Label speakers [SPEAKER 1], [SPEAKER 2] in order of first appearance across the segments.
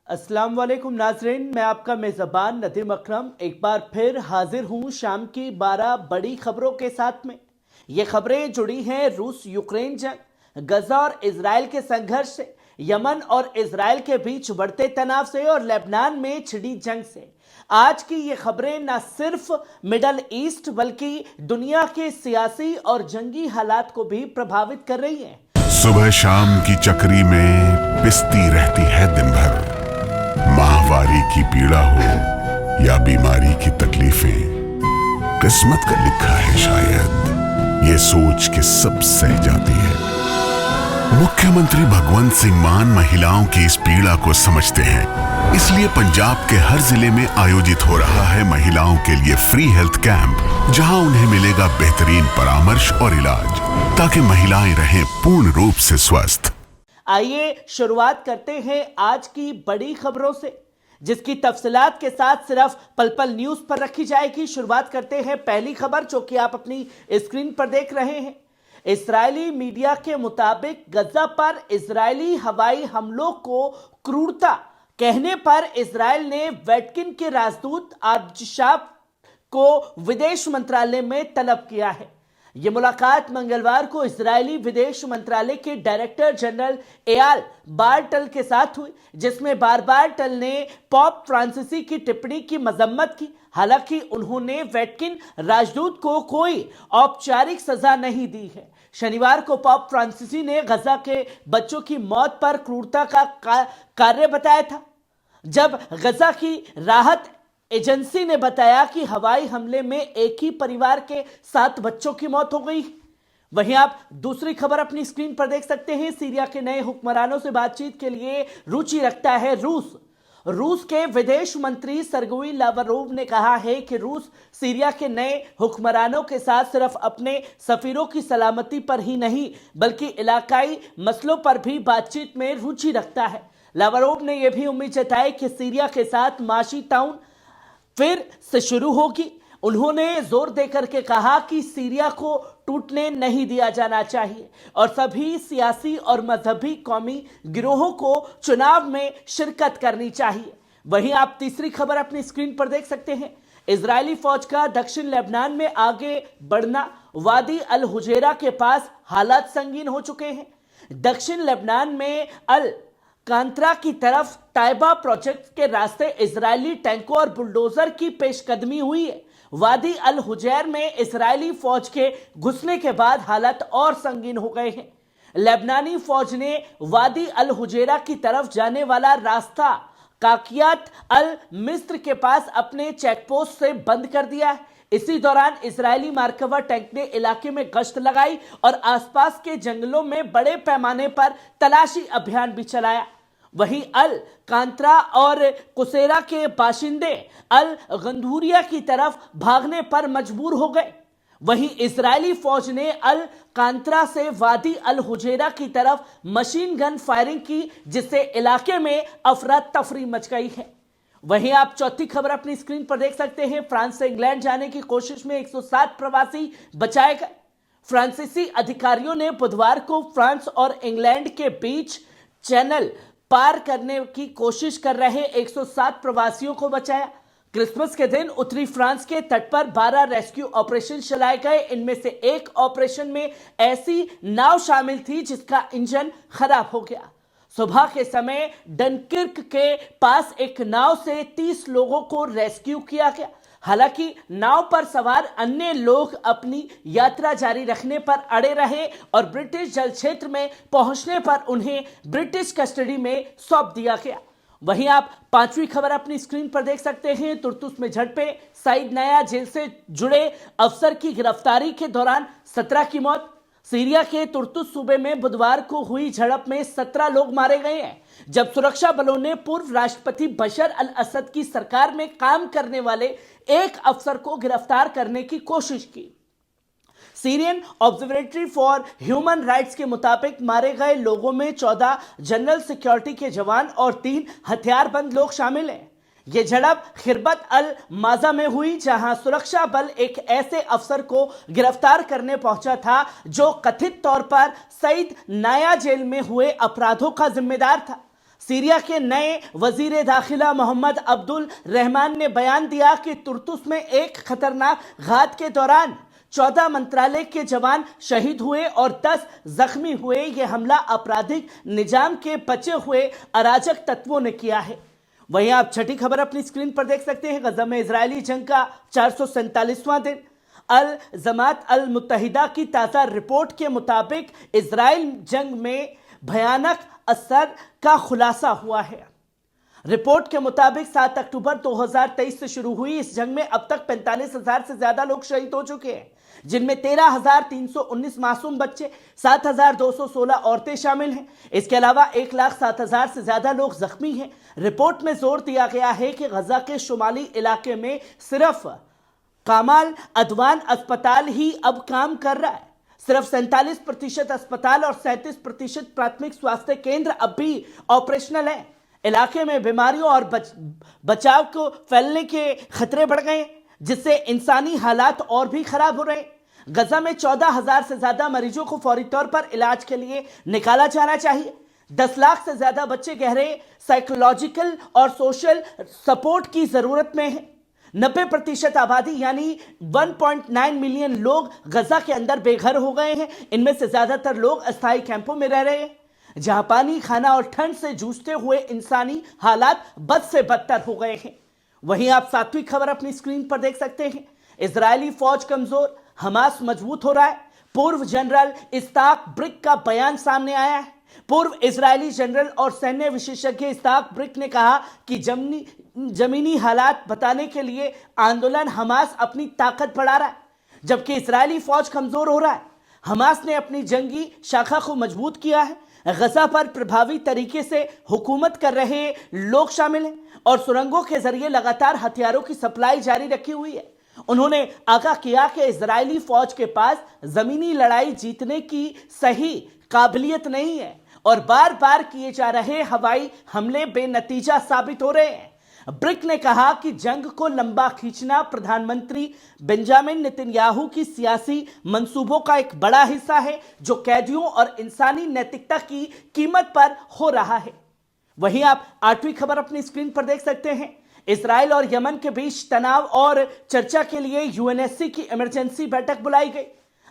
[SPEAKER 1] अस्सलाम वालेकुम नाजरीन, मैं आपका मेज़बान नदीम अकरम एक बार फिर हाजिर हूं शाम की 12 बड़ी खबरों के साथ में। ये खबरें जुड़ी हैं रूस यूक्रेन जंग, गजा और इजराइल के संघर्ष से, यमन और इजराइल के बीच बढ़ते तनाव से और लेबनान में छिड़ी जंग से। आज की ये खबरें न सिर्फ मिडल ईस्ट बल्कि दुनिया के सियासी और जंगी हालात को भी प्रभावित कर रही हैं।
[SPEAKER 2] सुबह शाम की चक्री में पिसती रहती है दिन भर, माहवारी की पीड़ा हो या बीमारी की तकलीफें, किस्मत का लिखा है शायद, ये सोच के सब सह जाती है। मुख्यमंत्री भगवंत सिंह मान महिलाओं की इस पीड़ा को समझते हैं, इसलिए पंजाब के हर जिले में आयोजित हो रहा है महिलाओं के लिए फ्री हेल्थ कैंप, जहां उन्हें मिलेगा बेहतरीन परामर्श और इलाज, ताकि महिलाएं रहें पूर्ण रूप से स्वस्थ।
[SPEAKER 1] आइए शुरुआत करते हैं आज की बड़ी खबरों से, जिसकी तफसीलात के साथ सिर्फ पल पल न्यूज पर रखी जाएगी। शुरुआत करते हैं पहली खबर, जो कि आप अपनी स्क्रीन पर देख रहे हैं। इजरायली मीडिया के मुताबिक गजा पर इजरायली हवाई हमलों को क्रूरता कहने पर इजरायल ने वेटकिन के राजदूत आर्चबिशप को विदेश मंत्रालय में तलब किया है। यह मुलाकात मंगलवार को इजरायली विदेश मंत्रालय के डायरेक्टर जनरल एयाल बार्टल के साथ हुई, जिसमें बार्टल ने पोप फ्रांसिस की टिप्पणी की मजम्मत की। हालांकि उन्होंने वेटकिन राजदूत को कोई औपचारिक सजा नहीं दी है। शनिवार को पोप फ्रांसिस ने गजा के बच्चों की मौत पर क्रूरता का कार्य बताया था, जब गजा की राहत एजेंसी ने बताया कि हवाई हमले में एक ही परिवार के 7 बच्चों की मौत हो गई। वहीं आप दूसरी खबर अपनी स्क्रीन पर देख सकते हैं। सीरिया के नए हुक्मरानों से बातचीत के लिए रुचि रखता है रूस। रूस के विदेश मंत्री सरगेई लावरोव ने कहा है कि रूस सीरिया के नए हुक्मरानों के साथ सिर्फ अपने सफीरों की सलामती पर ही नहीं बल्कि इलाकाई मसलों पर भी बातचीत में रुचि रखता है। लावरोव ने यह भी उम्मीद जताई कि सीरिया के साथ माशी टाउन फिर से शुरू होगी। उन्होंने जोर देकर के कहा कि सीरिया को टूटने नहीं दिया जाना चाहिए और सभी सियासी और मजहबी कौमी गिरोहों को चुनाव में शिरकत करनी चाहिए। वहीं आप तीसरी खबर अपनी स्क्रीन पर देख सकते हैं। इजरायली फौज का दक्षिण लेबनान में आगे बढ़ना, वादी अल हुजैरा के पास हालात संगीन हो चुके हैं। दक्षिण लेबनान में अल कांत्रा की तरफ ताइबा प्रोजेक्ट के रास्ते इजरायली टैंकों और बुलडोजर की पेशकदमी हुई है। वादी अल हुजैर में इजरायली फौज के घुसने के बाद हालात और संगीन हो गए हैं। लेबनानी फौज ने वादी अल हुजैरा की तरफ जाने वाला रास्ता काकियात अल मिस्र के पास अपने चेकपोस्ट से बंद कर दिया है। इसी दौरान इजरायली मार्कवा टैंक ने इलाके में गश्त लगाई और आसपास के जंगलों में बड़े पैमाने पर तलाशी अभियान भी चलाया। वहीं अल कांत्रा और कुसेरा के बाशिंदे अल गंधूरिया की तरफ भागने पर मजबूर हो गए। वहीं इजरायली फौज ने अल कांत्रा से वादी अल हुजैरा की तरफ मशीन गन फायरिंग की, जिससे इलाके में अफरा तफरी मच गई है। वहीं आप चौथी खबर अपनी स्क्रीन पर देख सकते हैं। फ्रांस से इंग्लैंड जाने की कोशिश में 107 प्रवासी बचाए गए। फ्रांसीसी अधिकारियों ने बुधवार को फ्रांस और इंग्लैंड के बीच चैनल पार करने की कोशिश कर रहे 107 प्रवासियों को बचाया। क्रिसमस के दिन उत्तरी फ्रांस के तट पर 12 रेस्क्यू ऑपरेशन चलाए गए। इनमें से एक ऑपरेशन में ऐसी नाव शामिल थी जिसका इंजन खराब हो गया। सुबह के समय डनकिर्क के पास एक नाव से 30 लोगों को रेस्क्यू किया गया। हालांकि नाव पर सवार अन्य लोग अपनी यात्रा जारी रखने पर अड़े रहे और ब्रिटिश जल क्षेत्र में पहुंचने पर उन्हें ब्रिटिश कस्टडी में सौंप दिया गया। वहीं आप पांचवी खबर अपनी स्क्रीन पर देख सकते हैं। तुर्तुस में झड़पें, सईद नया जेल से जुड़े अफसर की गिरफ्तारी के दौरान 17 की मौत। सीरिया के तुर्तुस सूबे में बुधवार को हुई झड़प में 17 लोग मारे गए हैं, जब सुरक्षा बलों ने पूर्व राष्ट्रपति बशर अल असद की सरकार में काम करने वाले एक अफसर को गिरफ्तार करने की कोशिश की। Syrian observatory for human rights के मुताबिक मारे गए लोगों में 14 जनरल सिक्योरिटी के जवान और 3 हथियारबंद लोग शामिल हैं। यह झड़प खिरबत अल माजा में हुई, जहां सुरक्षा बल एक ऐसे अफसर को गिरफ्तार करने पहुंचा था जो कथित तौर पर सईद नाया जेल में हुए अपराधों का जिम्मेदार था। सीरिया के नए वजीर दाखिला मोहम्मद अब्दुल रहमान ने बयान दिया कि तुर्तुस में एक खतरनाक घात के दौरान 14 मंत्रालय के जवान शहीद हुए और 10 जख्मी हुए। यह हमला आपराधिक निजाम के बचे हुए अराजक तत्वों ने किया है। वहीं आप छठी खबर अपनी स्क्रीन पर देख सकते हैं। गजा में इजरायली जंग का 447वां दिन। अल जमात अल मुत्तहिदा की ताज़ा रिपोर्ट के मुताबिक इजराइल जंग में भयानक असर का खुलासा हुआ है। रिपोर्ट के मुताबिक 7 अक्टूबर 2023 से शुरू हुई इस जंग में अब तक 45,000 से ज्यादा लोग शहीद हो चुके हैं, जिनमें 13,319 मासूम बच्चे, 7,216 औरतें शामिल हैं। इसके अलावा 1,07,000 से ज्यादा लोग जख्मी हैं। रिपोर्ट में जोर दिया गया है कि गजा के शुमाली इलाके में सिर्फ कामाल अदवान अस्पताल ही अब काम कर रहा है। सिर्फ 47% अस्पताल और 37% प्राथमिक स्वास्थ्य केंद्र अब भी ऑपरेशनल है। इलाके में बीमारियों और बचाव को फैलने के खतरे बढ़ गए, जिससे इंसानी हालात और भी खराब हो रहे। गजा में 14,000 से ज्यादा मरीजों को फौरी तौर पर इलाज के लिए निकाला जाना चाहिए। 10 लाख से ज्यादा बच्चे गहरे साइकोलॉजिकल और सोशल सपोर्ट की जरूरत में हैं। 90% आबादी यानी 1.9 मिलियन लोग गजा के अंदर बेघर हो गए हैं। इनमें से ज्यादातर लोग अस्थायी कैंपों में रह रहे हैं, जहां पानी, खाना और ठंड से जूझते हुए इंसानी हालात बद से बदतर हो गए हैं। वहीं आप 7वीं खबर अपनी स्क्रीन पर देख सकते हैं। इजरायली फौज कमजोर, हमास मजबूत हो रहा है। पूर्व जनरल इस्ताक ब्रिक का बयान सामने आया है। पूर्व इजरायली जनरल और सैन्य विशेषज्ञ इस्ताक ब्रिक ने कहा कि जमीनी हालात बताने के लिए आंदोलन हमास अपनी ताकत बढ़ा रहा है, जबकि इजरायली फौज कमजोर हो रहा है। हमास ने अपनी जंगी शाखा को मजबूत किया है। गजा पर प्रभावी तरीके से हुकूमत कर रहे लोग शामिल हैं और सुरंगों के जरिए लगातार हथियारों की सप्लाई जारी रखी हुई है। उन्होंने आगाह किया कि इजरायली फौज के पास जमीनी लड़ाई जीतने की सही काबिलियत नहीं है और बार बार किए जा रहे हवाई हमले बेनतीजा साबित हो रहे हैं। ब्रिक ने कहा कि जंग को लंबा खींचना प्रधानमंत्री बेंजामिन नेतन्याहू की सियासी मंसूबों का एक बड़ा हिस्सा है, जो कैदियों और इंसानी नैतिकता की कीमत पर हो रहा है। वहीं आप 8वीं खबर अपनी स्क्रीन पर देख सकते हैं। इजराइल और यमन के बीच तनाव और चर्चा के लिए यूएनएससी की इमरजेंसी बैठक बुलाई गई।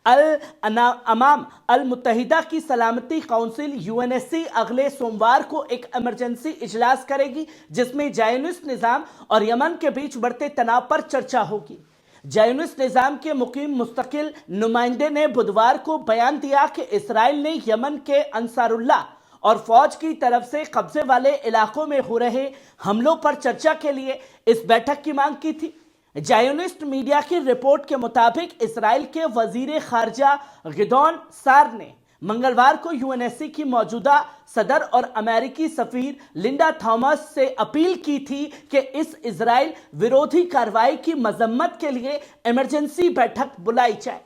[SPEAKER 1] अमाम अल मुत्तहिदा की सलामती काउंसिल यूएनएससी अगले सोमवार को एक इमरजेंसी इजलास करेगी, जिसमें ज़ायोनिस्ट निज़ाम और यमन के बीच बढ़ते तनाव पर चर्चा होगी। ज़ायोनिस्ट निज़ाम के मुकीम मुस्तकिल नुमाइंदे ने बुधवार को बयान दिया कि इसराइल ने यमन के अंसारुल्लाह और फौज की तरफ से कब्जे वाले इलाकों में हो रहे हमलों पर चर्चा के लिए इस बैठक की मांग की थी। ज़ायोनिस्ट मीडिया की रिपोर्ट के मुताबिक इसराइल के वजीर खारजा गिदोन सार ने मंगलवार को यूएनएससी की मौजूदा सदर और अमेरिकी सफीर लिंडा थॉमस से अपील की थी कि इस इजराइल विरोधी कार्रवाई की मजम्मत के लिए इमरजेंसी बैठक बुलाई जाए।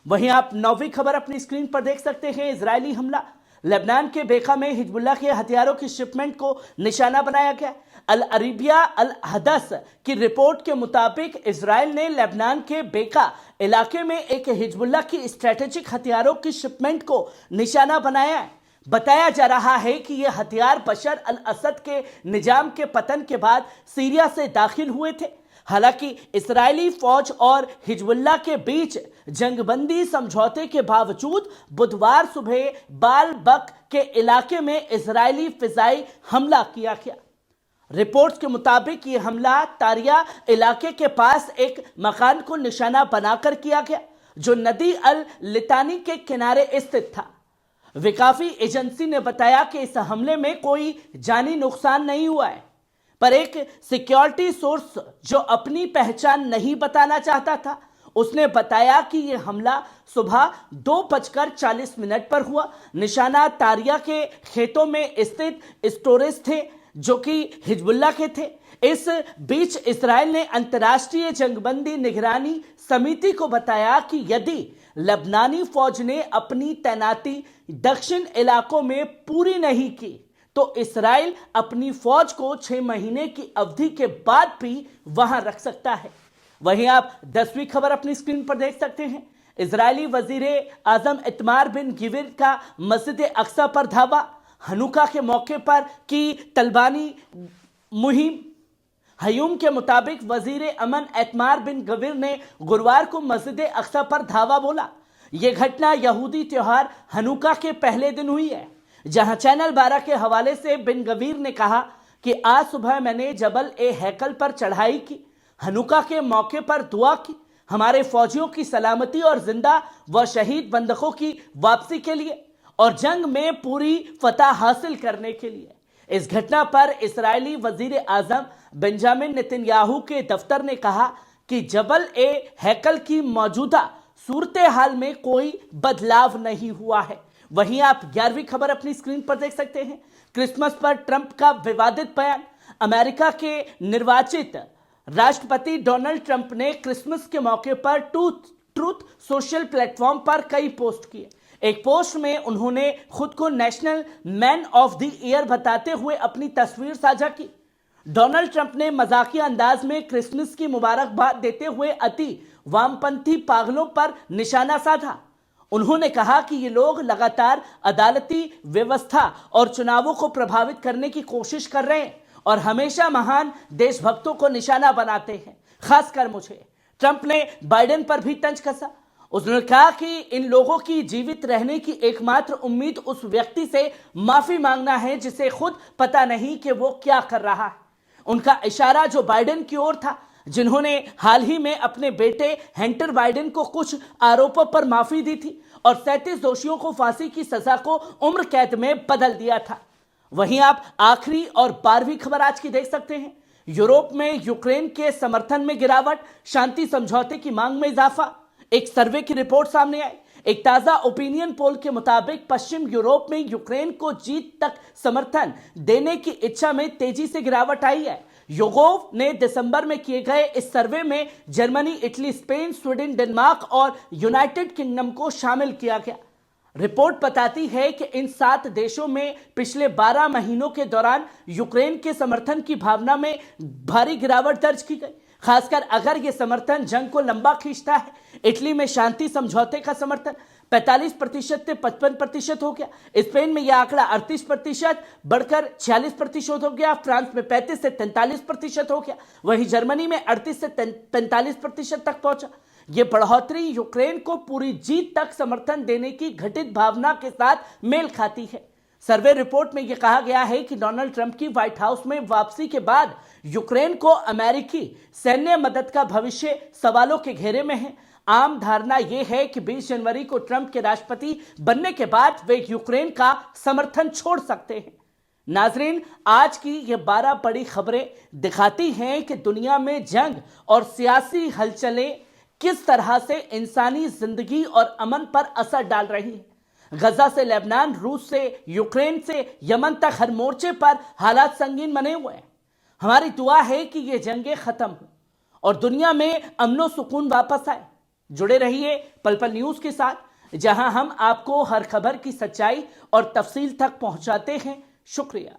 [SPEAKER 1] वहीं आप 9वीं खबर अपनी स्क्रीन पर देख सकते हैं। इजरायली हमला। लेबनान के बेका में हिजबुल्लाह के हथियारों की शिपमेंट को निशाना बनाया गया। अल अरबिया अल हदस की रिपोर्ट के मुताबिक इजराइल ने लेबनान के बेका इलाके में एक हिजबुल्लाह की स्ट्रेटेजिक हथियारों की शिपमेंट को निशाना बनाया है। बताया जा रहा है कि यह हथियार बशर अल असद के निजाम के पतन के बाद सीरिया से दाखिल हुए थे। हालांकि इस्राएली फौज और हिजबुल्लाह के बीच जंगबंदी समझौते के बावजूद बुधवार सुबह बाल बक के इलाके में इजरायली फिजाई हमला किया गया। रिपोर्ट्स के मुताबिक यह हमला तारिया इलाके के पास एक मकान को निशाना बनाकर किया गया, जो नदी अल लितानी के किनारे स्थित था। विकाफी एजेंसी ने बताया कि इस हमले में कोई जानी नुकसान नहीं हुआ है, पर एक सिक्योरिटी सोर्स जो अपनी पहचान नहीं बताना चाहता था, उसने बताया कि यह हमला सुबह 2:40 पर हुआ। निशाना तारिया के खेतों में स्थित स्टोरेज थे, जो कि हिजबुल्लाह के थे। इस बीच इस्राएल ने अंतर्राष्ट्रीय जंगबंदी निगरानी समिति को बताया कि यदि लेबनानी फौज ने अपनी तैनाती दक्षिण इलाकों में पूरी नहीं की, तो इस्राएल अपनी फौज को 6 महीने की अवधि के बाद भी वहां रख सकता है। वहीं आप 10वीं खबर अपनी स्क्रीन पर देख सकते हैं। इजरायली वजीर आजम इतमार बिन गिविर का मस्जिद अक्सा पर धावा। हनुका के मौके पर की तलबानी मुहिम। हयूम के मुताबिक वजीर अमन एतमार बिन गवीर ने गुरुवार को मस्जिद अक्सा पर धावा बोला। यह घटना यहूदी त्योहार हनुका के पहले दिन हुई है, जहां चैनल 12 के हवाले से बिन गवीर ने कहा कि आज सुबह मैंने जबल ए हैकल पर चढ़ाई की, हनुका के मौके पर दुआ की, हमारे फौजियों की सलामती और जिंदा व शहीद बंदकों की वापसी के लिए और जंग में पूरी फतह हासिल करने के लिए। इस घटना पर इस्राएली वजीर आजम बेंजामिन नेतन्याहू के दफ्तर ने कहा कि जबल ए हैकल की मौजूदा सूरत हाल में कोई बदलाव नहीं हुआ है। वहीं आप 11वीं खबर अपनी स्क्रीन पर देख सकते हैं। क्रिसमस पर ट्रंप का विवादित बयान। अमेरिका के निर्वाचित राष्ट्रपति डोनाल्ड ट्रंप ने क्रिसमस के मौके पर ट्रूथ सोशल प्लेटफॉर्म पर कई पोस्ट किए। एक पोस्ट में उन्होंने खुद को national man of the year बताते हुए अपनी तस्वीर साझा की। डोनाल्ड ट्रंप ने मजाकिया अंदाज में क्रिसमस की मुबारकबाद देते हुए अति वामपंथी पागलों पर निशाना साधा। उन्होंने कहा कि ये लोग लगातार अदालती व्यवस्था और चुनावों को प्रभावित करने की कोशिश कर रहे हैं और हमेशा महान देशभक्तों को निशाना बनाते हैं, खासकर मुझे। ट्रंप ने बाइडेन पर भी तंज कसा। उसने कहा कि इन लोगों की जीवित रहने की एकमात्र उम्मीद उस व्यक्ति से माफी मांगना है जिसे खुद पता नहीं कि वो क्या कर रहा है। उनका इशारा जो बाइडेन की ओर था, जिन्होंने हाल ही में अपने बेटे हंटर बाइडेन को कुछ आरोपों पर माफी दी थी और 37 दोषियों को फांसी की सजा को उम्र कैद में बदल दिया था। वहीं आप आखिरी और 12वीं खबर आज की देख सकते हैं। यूरोप में यूक्रेन के समर्थन में गिरावट, शांति समझौते की मांग में इजाफा। एक सर्वे की रिपोर्ट सामने आई। एक ताजा ओपिनियन पोल के मुताबिक पश्चिम यूरोप में यूक्रेन को जीत तक समर्थन देने की इच्छा में तेजी से गिरावट आई है। योगोव ने दिसंबर में किए गए इस सर्वे में Germany, Italy, Spain, Sweden, Denmark और यूनाइटेड किंगडम को शामिल किया गया। रिपोर्ट बताती है कि इन 7 देशों में पिछले 12 महीनों के दौरान यूक्रेन के समर्थन की भावना में भारी गिरावट दर्ज की गई, खासकर अगर यह समर्थन जंग को लंबा खींचता है। इटली में शांति समझौते का समर्थन 45% से 55% हो गया। स्पेन में यह आंकड़ा 38% बढ़कर 46% हो गया। फ्रांस में 35 से 43% हो गया। वहीं जर्मनी में 38 से 45% तक पहुंचा। यह बढ़ोतरी यूक्रेन को पूरी जीत तक समर्थन देने की घटित भावना के साथ मेल खाती है। सर्वे रिपोर्ट में यह कहा गया है कि डोनाल्ड ट्रंप की व्हाइट हाउस में वापसी के बाद यूक्रेन को अमेरिकी सैन्य मदद का भविष्य सवालों के घेरे में है। आम धारणा यह है कि 20 जनवरी को ट्रंप के राष्ट्रपति बनने के बाद वे यूक्रेन का समर्थन छोड़ सकते हैं। नाजरीन, आज की ये 12 बड़ी खबरें दिखाती हैं कि दुनिया में जंग और सियासी हलचलें किस तरह से इंसानी जिंदगी और अमन पर असर डाल रही हैं। गजा से लेबनान, रूस से यूक्रेन से यमन तक हर मोर्चे पर हालात संगीन बने हुए हैं। हमारी दुआ है कि ये जंगें खत्म हो और दुनिया में अमनो सुकून वापस आए। जुड़े रहिए पल पल न्यूज के साथ, जहां हम आपको हर खबर की सच्चाई और तफसील तक पहुंचाते हैं। शुक्रिया।